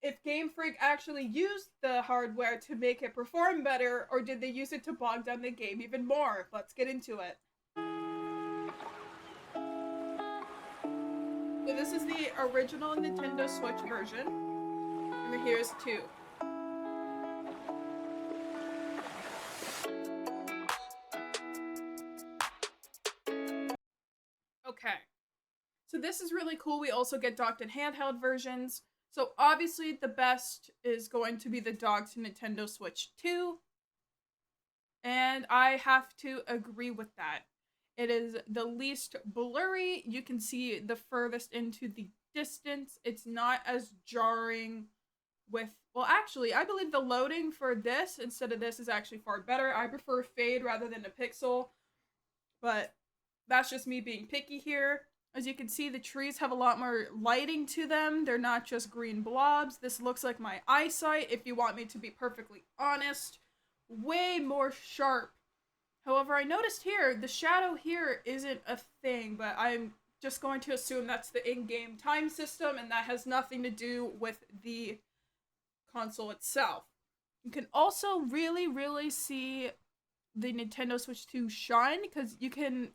if Game Freak actually used the hardware to make it perform better, or did they use it to bog down the game even more? Let's get into it. So this is the original Nintendo Switch version, and here's 2. Okay, so this is really cool. We also get docked and handheld versions. So obviously the best is going to be the docked Nintendo Switch 2. And I have to agree with that. It is the least blurry. You can see the furthest into the distance. It's not as jarring with, well, actually, I believe the loading for this instead of this is actually far better. I prefer fade rather than a pixel, but that's just me being picky here. As you can see, the trees have a lot more lighting to them. They're not just green blobs. This looks like my eyesight, if you want me to be perfectly honest. Way more sharp. However, I noticed here, the shadow here isn't a thing, but I'm just going to assume that's the in-game time system, and that has nothing to do with the console itself. You can also really see the Nintendo Switch 2 shine, because you can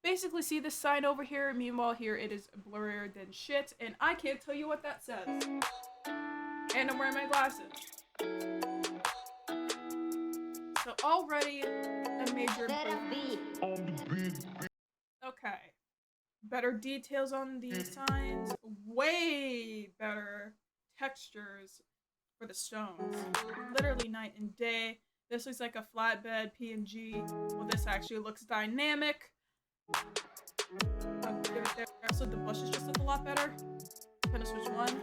basically see the sign over here. Meanwhile, here it is blurrier than shit, and I can't tell you what that says. And I'm wearing my glasses. So already a major improvement. Okay. Better details on the signs. Way better textures for the stones. Literally night and day. This looks like a flatbed PNG. Well, this actually looks dynamic. I'll give it there. So the bushes just look a lot better. Nintendo Switch 1.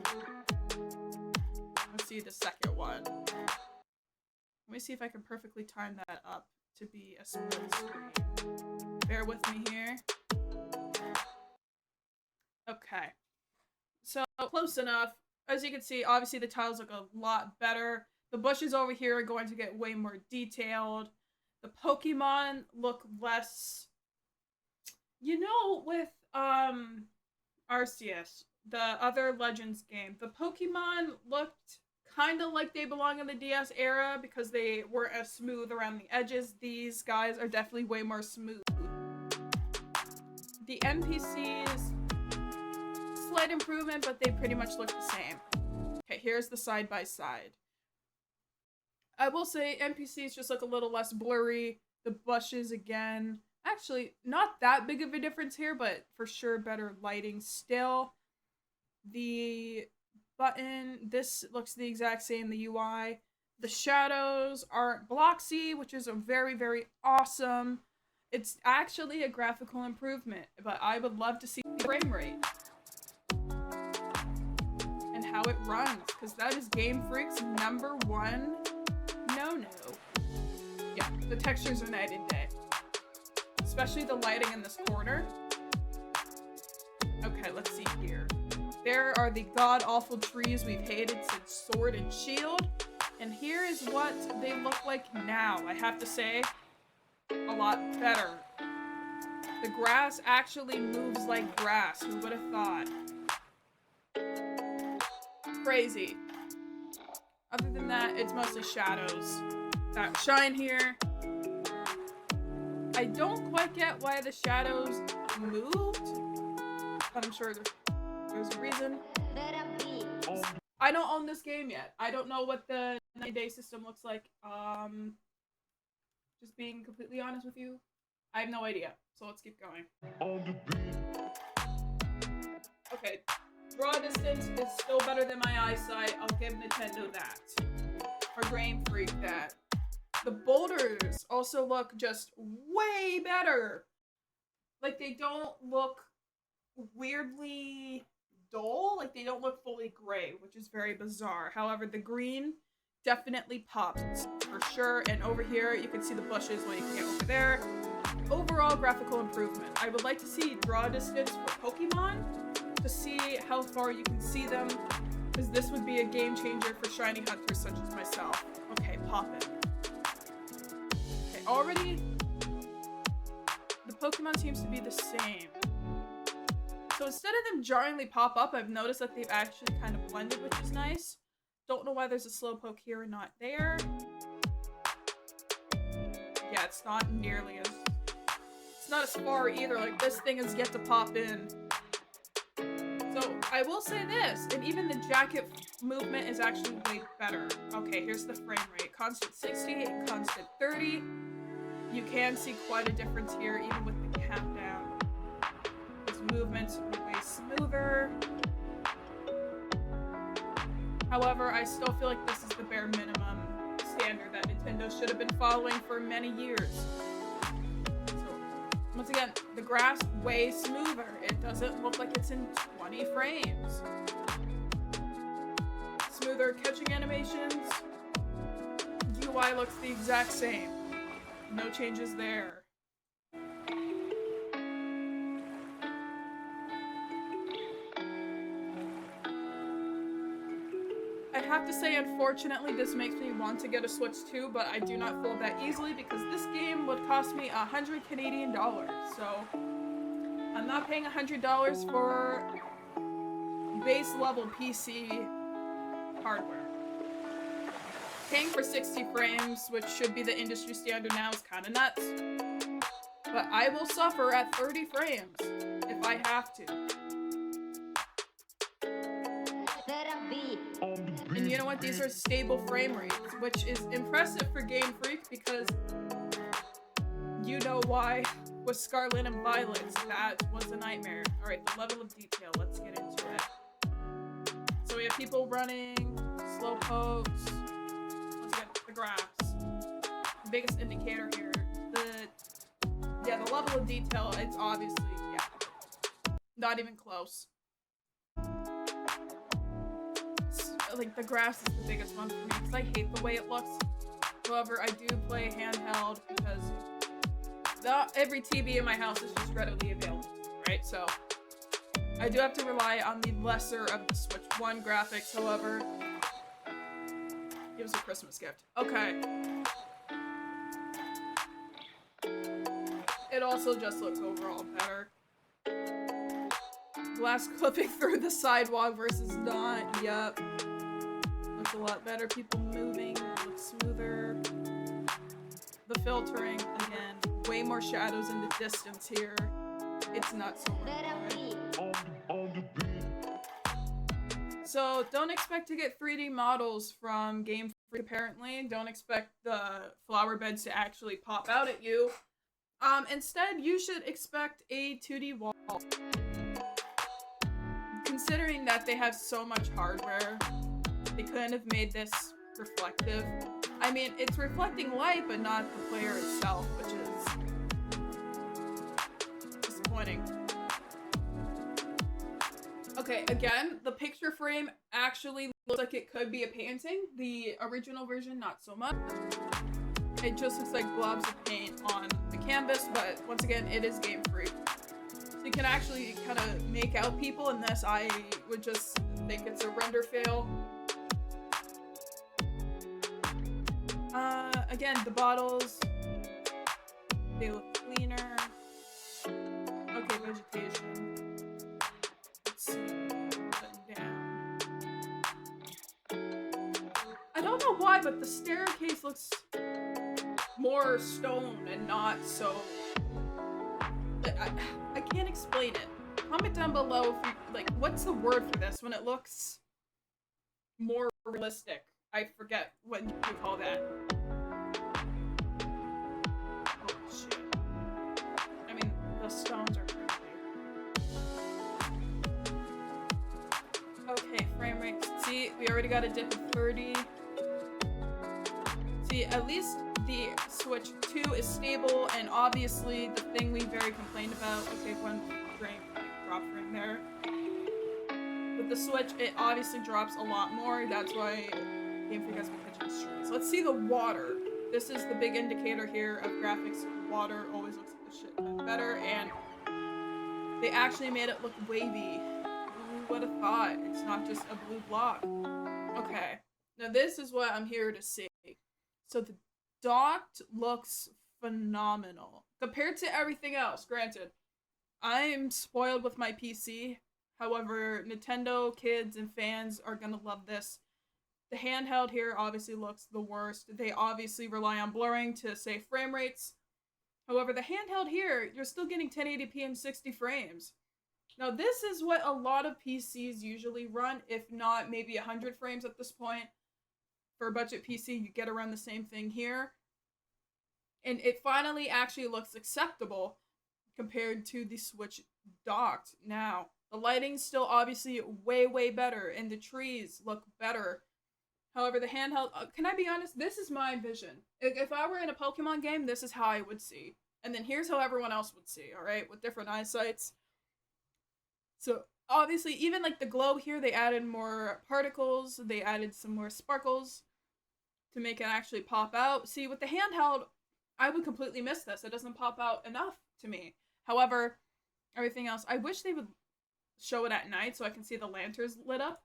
Let's see the second one. Let me see if I can perfectly time that up to be a split screen. Bear with me here. Okay. So, close enough. As you can see, obviously the tiles look a lot better. The bushes over here are going to get way more detailed. The Pokemon look less... You know, with, Arceus, the other Legends game, the Pokemon looked kind of like they belong in the DS era because they weren't as smooth around the edges. These guys are definitely way more smooth. The NPCs, slight improvement, but they pretty much look the same. Okay, here's the side-by-side. I will say NPCs just look a little less blurry. The bushes, again, actually not that big of a difference here, but for sure better lighting still. The button, this looks the exact same, the UI. The shadows aren't bloxy, which is a very awesome. It's actually a graphical improvement, but I would love to see the frame rate and how it runs, because that is Game Freak's #1 no-no. Yeah, the textures are night and day, especially the lighting in this corner. Okay, let's see here. There are the god-awful trees we've hated since Sword and Shield. And here is what they look like now. I have to say, a lot better. The grass actually moves like grass. Who would have thought? Crazy. Other than that, it's mostly shadows that shine here. I don't quite get why the shadows moved, but I'm sure there's a reason. I don't own this game yet. I don't know what the 90-day system looks like. Just being completely honest with you, I have no idea. So let's keep going. Okay, draw distance is still better than my eyesight. I'll give Nintendo that. Or Game Freak that. The boulders also look just way better. Like, they don't look weirdly dull. Like, they don't look fully gray, which is very bizarre. However, the green definitely pops for sure. And over here, you can see the bushes when you can get over there. Overall graphical improvement. I would like to see draw distance for Pokemon to see how far you can see them, because this would be a game changer for shiny hunters such as myself. Okay, pop it. Okay, already the Pokemon seems to be the same. So instead of them jarringly pop up, I've noticed that they've actually kind of blended, which is nice. Don't know why there's a slowpoke here and not there. Yeah, it's not nearly as... It's not as far either. Like, this thing is yet to pop in. So, I will say this, and even the jacket movement is actually way better. Okay, here's the frame rate. Constant 60 and constant 30. You can see quite a difference here, even with the countdown. His movements are way smoother. However, I still feel like this is the bare minimum standard that Nintendo should have been following for many years. So, once again, the grass way smoother. It doesn't look like it's in 20 frames. Smoother catching animations. UI looks the exact same. No changes there. I have to say, unfortunately, this makes me want to get a Switch 2, but I do not fold that easily because this game would cost me 100 Canadian dollars. So I'm not paying $100 for base level PC hardware. Paying for 60 frames, which should be the industry standard now, is kind of nuts. But I will suffer at 30 frames if I have to. And you know what? These are stable frame rates, which is impressive for Game Freak because you know why with Scarlet and Violet, that was a nightmare. Alright, the level of detail, let's get into it. So we have people running, slow pokes, let's get the grass. The biggest indicator here. The level of detail, it's obviously, not even close. Like, the grass is the biggest one for me because I hate the way it looks. However, I do play handheld because every TV in my house is just readily available, right? So I do have to rely on the lesser of the Switch 1 graphics. However, it was a Christmas gift. Okay. It also just looks overall better. Glass clipping through the sidewalk versus not. Yep. Looks a lot better. People moving. Looks smoother. The filtering, again, way more shadows in the distance here. It's not so much. So, don't expect to get 3D models from Game Freak, apparently. Don't expect the flower beds to actually pop out at you. Instead, you should expect a 2D wall. Considering that they have so much hardware, they couldn't have made this reflective. I mean, it's reflecting light, but not the player itself, which is disappointing. Okay, again, the picture frame actually looks like it could be a painting. The original version, not so much. It just looks like blobs of paint on the canvas, but once again, it is Game Freak. So you can actually kind of make out people in this. I would just think it's a render fail. Again, the bottles, they look cleaner. Okay, vegetation. Let's see, button down. I don't know why, but the staircase looks more stone and not so... I can't explain it. Comment down below if you, like, what's the word for this when it looks more realistic? I forget what you call that. Oh, shit. I mean, the stones are crazy. Okay, frame rate. See, we already got a dip of 30. See, at least the Switch 2 is stable, and obviously the thing we very complained about, okay, one frame, drop frame there. With the Switch, it obviously drops a lot more. That's why Game Freak has been catching streaks. Let's see the water. This is the big indicator here of graphics. Water always looks like a shit ton better, and they actually made it look wavy. Who would have thought? It's not just a blue block. Okay, now this is what I'm here to see. So the docked looks phenomenal compared to everything else. Granted, I'm spoiled with my PC. However, Nintendo kids and fans are gonna love this. The handheld here obviously looks the worst. They obviously rely on blurring to save frame rates. However, the handheld here, you're still getting 1080p and 60 frames. Now, this is what a lot of PCs usually run, if not maybe 100 frames at this point. For a budget PC, you get around the same thing here. And it finally actually looks acceptable compared to the Switch docked. Now, the lighting's still obviously way, way better, and the trees look better. However, the handheld, can I be honest? This is my vision. If I were in a Pokemon game, this is how I would see. And then here's how everyone else would see, alright? With different eyesights. So, obviously, even like the glow here, they added more particles, they added some more sparkles to make it actually pop out. See, with the handheld, I would completely miss this. It doesn't pop out enough to me. However, everything else, I wish they would show it at night so I can see the lanterns lit up.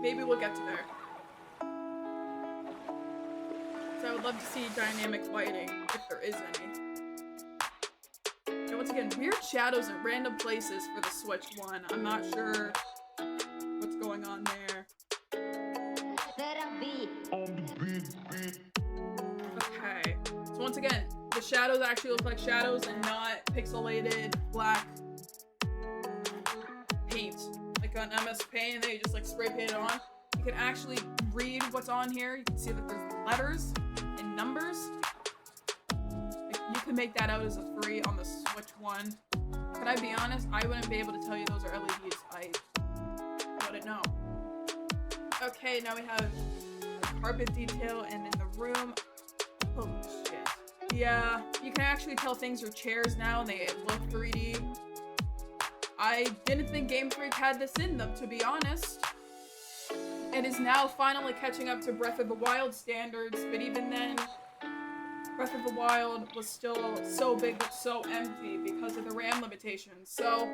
Maybe we'll get to there. So I would love to see dynamic lighting, if there is any. And once again, weird shadows in random places for the Switch 1. I'm not sure what's going on there. Okay, so once again, the shadows actually look like shadows and not pixelated black paint. Like on MS Paint, they just like spray paint it on. You can actually read what's on here. You can see that there's letters and numbers. Like, you can make that out as a 3 on the Switch 1. Can I be honest? I wouldn't be able to tell you those are LEDs. I wouldn't know. Okay, now we have carpet detail, and in the room, oh shit. Yeah, you can actually tell things are chairs now, and they look 3D. I didn't think Game Freak had this in them, to be honest. It is now finally catching up to Breath of the Wild standards, but even then, Breath of the Wild was still so big but so empty because of the RAM limitations. So,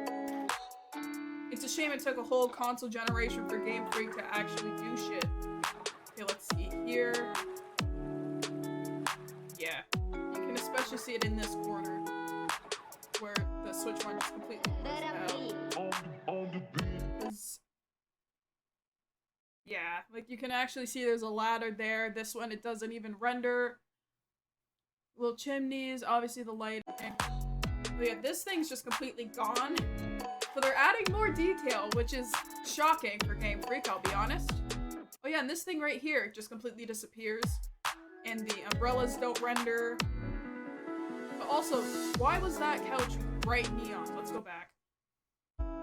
it's a shame it took a whole console generation for Game Freak to actually do shit. Okay, let's see here. Yeah, you can especially see it in this corner where the Switch 1 just completely out. Yeah, like you can actually see there's a ladder there. This one, it doesn't even render. Little chimneys, obviously the lighting. But yeah, this thing's just completely gone. So they're adding more detail, which is shocking for Game Freak, I'll be honest. Oh yeah, and this thing right here just completely disappears. And the umbrellas don't render. But also, why was that couch bright neon? Let's go back.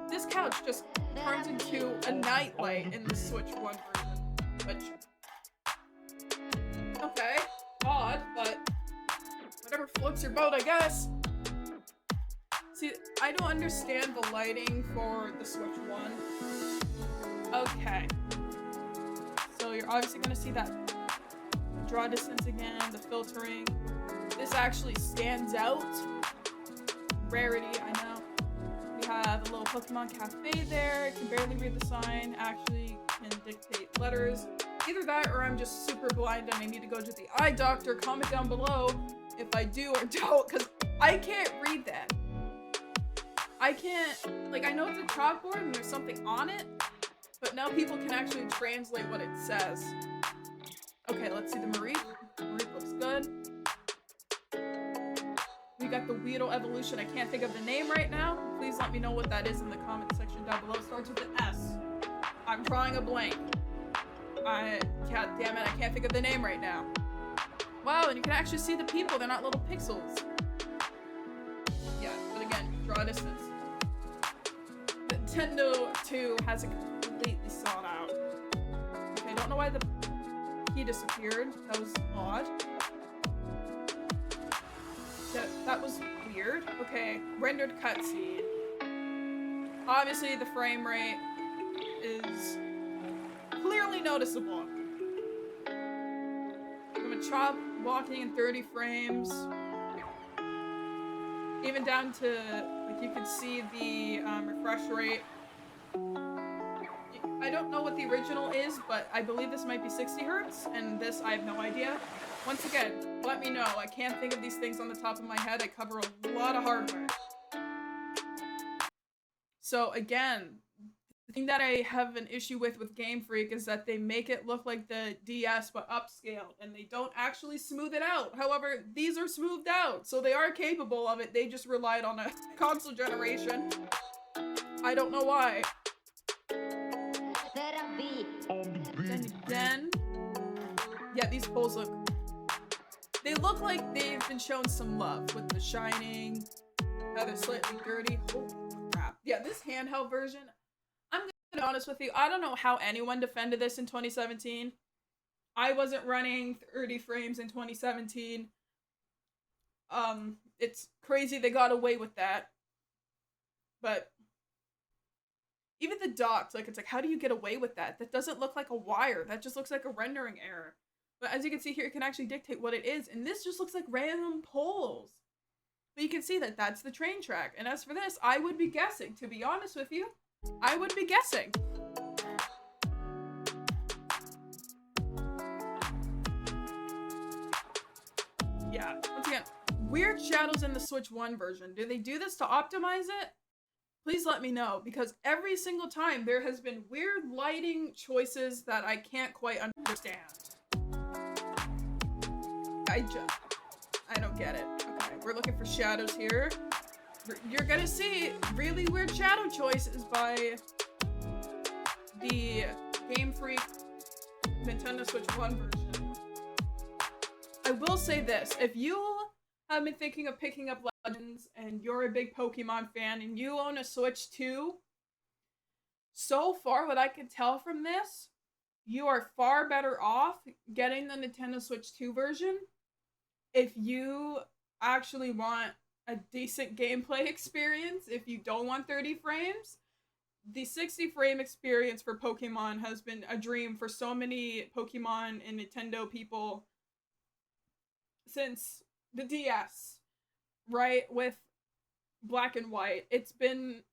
This couch just turns into a nightlight in the Switch 1 version. Which, okay, odd, but whatever floats your boat, I guess. See, I don't understand the lighting for the Switch 1. Okay. So you're obviously going to see that draw distance again, the filtering. This actually stands out. Rarity, I know. We have a little Pokemon Cafe there. It can barely read the sign. Actually can dictate letters. Either that or I'm just super blind and I need to go to the eye doctor. Comment down below if I do or don't, because I can't read that. I can't, like, I know it's a chalkboard and there's something on it, but now people can actually translate what it says. Okay, let's see the Mareep. Mareep looks good. We got the Weedle evolution. I can't think of the name right now. Please let me know what that is in the comment section down below. It starts with an S. I'm drawing a blank. God damn it, I can't think of the name right now. Wow, and you can actually see the people. They're not little pixels. Yeah, but again, draw distance. Nintendo 2 has it completely sawn out. Okay, I don't know why the key disappeared. That was odd. That was weird. Okay, rendered cutscene. Obviously, the frame rate is clearly noticeable. From a chop walking in 30 frames, even down to, like, you could see the refresh rate. I don't know what the original is, but I believe this might be 60 Hertz, and this I have no idea. Once again, let me know. I can't think of these things on the top of my head. I cover a lot of hardware. So again, The thing that I have an issue with Game Freak is that they make it look like the DS but upscaled, and they don't actually smooth it out. However, these are smoothed out, so they are capable of it. They just relied on a console generation. I don't know why. Then again, yeah, these poles they look like they've been shown some love with the shining, how they're slightly dirty. Holy crap. Yeah, this handheld version, I'm gonna be honest with you, I don't know how anyone defended this in 2017. I wasn't running 30 frames in 2017. It's crazy they got away with that. But even the dots, like, it's like, how do you get away with that? That doesn't look like a wire. That just looks like a rendering error. But as you can see here, it can actually dictate what it is. And this just looks like random poles. But you can see that that's the train track. And as for this, I would be guessing. To be honest with you, I would be guessing. Yeah, once again, weird shadows in the Switch 1 version. Do they do this to optimize it? Please let me know, because every single time there has been weird lighting choices that I can't quite understand. I don't get it. Okay, we're looking for shadows here. You're gonna see really weird shadow choices by the Game Freak Nintendo Switch 1 version. I will say this, if you have been thinking of picking up Legends and you're a big Pokemon fan and you own a Switch 2, so far what I can tell from this, you are far better off getting the Nintendo Switch 2 version if you actually want a decent gameplay experience. If you don't want 30 frames, the 60 frame experience for Pokemon has been a dream for so many Pokemon and Nintendo people since the DS, right? With Black and White. It's been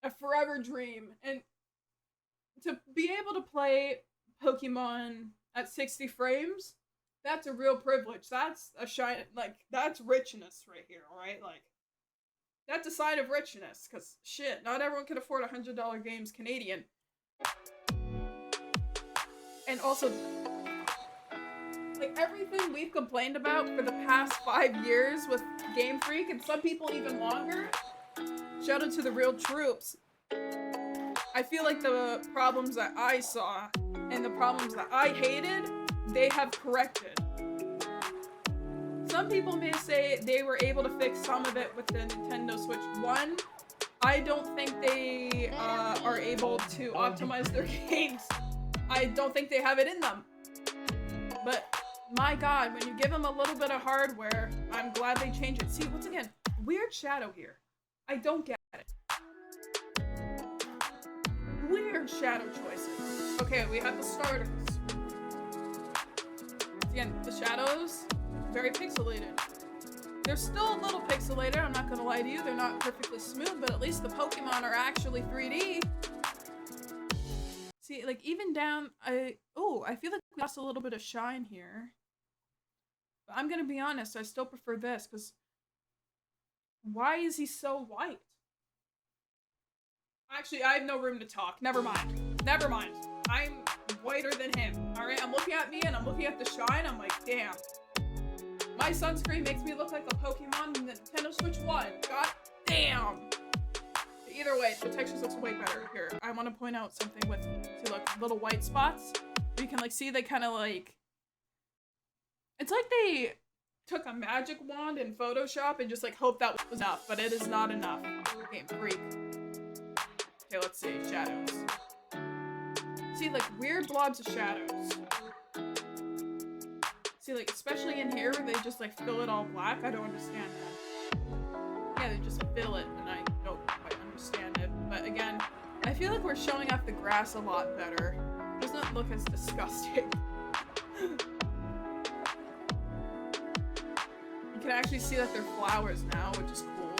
a forever dream. And to be able to play Pokemon at 60 frames, that's a real privilege. That's a shine, like, that's richness right here, alright? Like, that's a sign of richness, because shit, not everyone can afford $100 games Canadian. And also, like, everything we've complained about for the past 5 years with Game Freak, and some people even longer, shout out to the real troops. I feel like the problems that I saw and the problems that I hated, they have corrected. Some people may say they were able to fix some of it with the Nintendo Switch 1. I don't think they are able to optimize their games. I don't think they have it in them. But my god, when you give them a little bit of hardware, I'm glad they changed it. See, once again, weird shadow here. I don't get it. Weird shadow choices. Okay, we have the starters. Again, the shadows, very pixelated. They're still a little pixelated, I'm not gonna lie to you. They're not perfectly smooth, but at least the Pokemon are actually 3D. See, like, even down, I feel like we lost a little bit of shine here. But I'm gonna be honest, I still prefer this, because why is he so white? Actually, I have no room to talk. Never mind. Never mind. I'm whiter than him. Alright, I'm looking at me and I'm looking at the shine. I'm like, damn. My sunscreen makes me look like a Pokemon in the Nintendo Switch 1. God damn. Either way, the texture looks way better. Here, I want to point out something with, see, look, little white spots. You can, like, see they kind of, like, it's like they took a magic wand in Photoshop and just, like, hoped that was enough, but it is not enough. Game Freak. Okay, let's see. Shadows. See, like, weird blobs of shadows. See, like, especially in here where they just, like, fill it all black. I don't understand that. Yeah, they just fill it, and I don't quite understand it. But again, I feel like we're showing off the grass a lot better. It doesn't look as disgusting. You can actually see that they're flowers now, which is cool.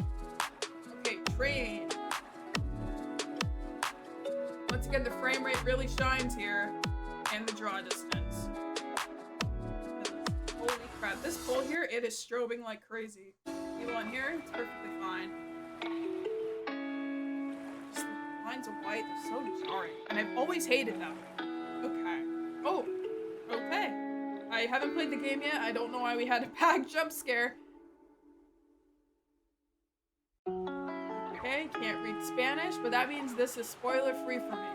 Okay, train. Once again, the frame rate really shines here, and the draw distance. Holy crap, this pole here, it is strobing like crazy. You on here, it's perfectly fine. Just the lines of white, they're so jarring. And I've always hated them. Okay. Oh, okay. I haven't played the game yet. I don't know why we had a bad jump scare. Okay, can't read Spanish, but that means this is spoiler free for me.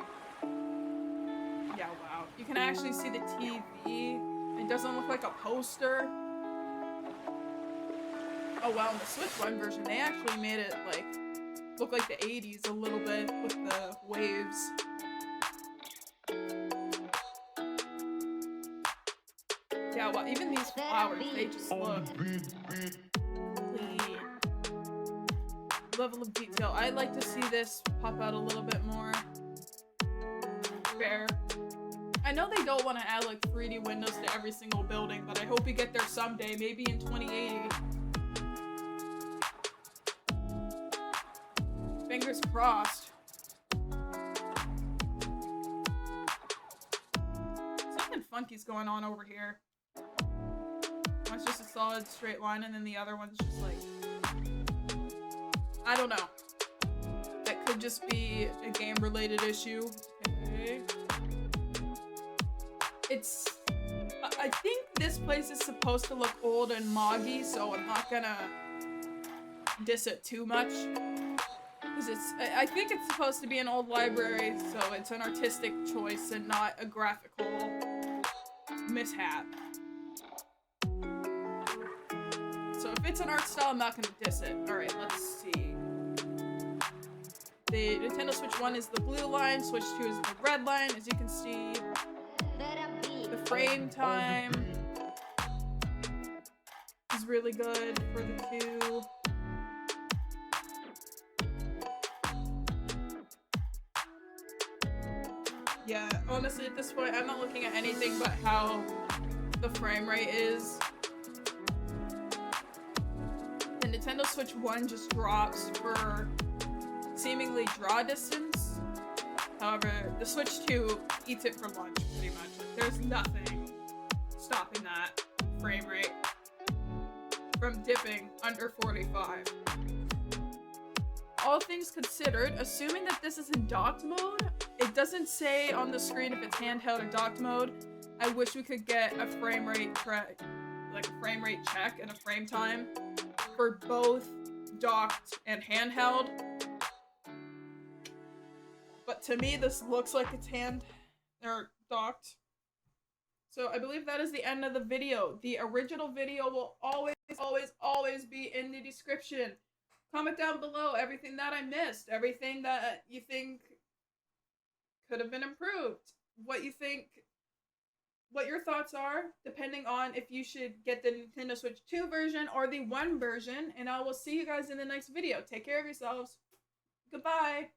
Yeah, wow. You can actually see the TV. It doesn't look like a poster. Oh wow, in the Switch 1 version, they actually made it like look like the 80s a little bit with the waves. Yeah, well, even these flowers, they just look clean. Level of detail. I'd like to see this pop out a little bit more. Fair. I know they don't want to add like 3D windows to every single building, but I hope we get there someday, maybe in 2080. Fingers crossed. Something funky's going on over here. One's just a solid straight line, and then the other one's just like... I don't know. That could just be a game-related issue. Okay. I think this place is supposed to look old and moggy, so I'm not gonna diss it too much. Because I think it's supposed to be an old library, so it's an artistic choice and not a graphical mishap. So if it's an art style, I'm not gonna diss it. Alright, let's see. The Nintendo Switch 1 is the blue line, Switch 2 is the red line, as you can see. The frame time is really good for the two. Yeah, honestly at this point I'm not looking at anything but how the frame rate is. The Nintendo Switch 1 just drops for seemingly draw distance. However, the Switch 2 eats it for lunch, pretty much. There's nothing stopping that frame rate from dipping under 45. All things considered, assuming that this is in docked mode, it doesn't say on the screen if it's handheld or docked mode. I wish we could get a frame rate check and a frame time for both docked and handheld. But to me, this looks like it's docked. So I believe that is the end of the video. The original video will always be in the description. Comment down below everything that I missed, everything that you think could have been improved, what you think, what your thoughts are, depending on if you should get the Nintendo Switch 2 version or the 1 version, and I will see you guys in the next video. Take care of yourselves. Goodbye.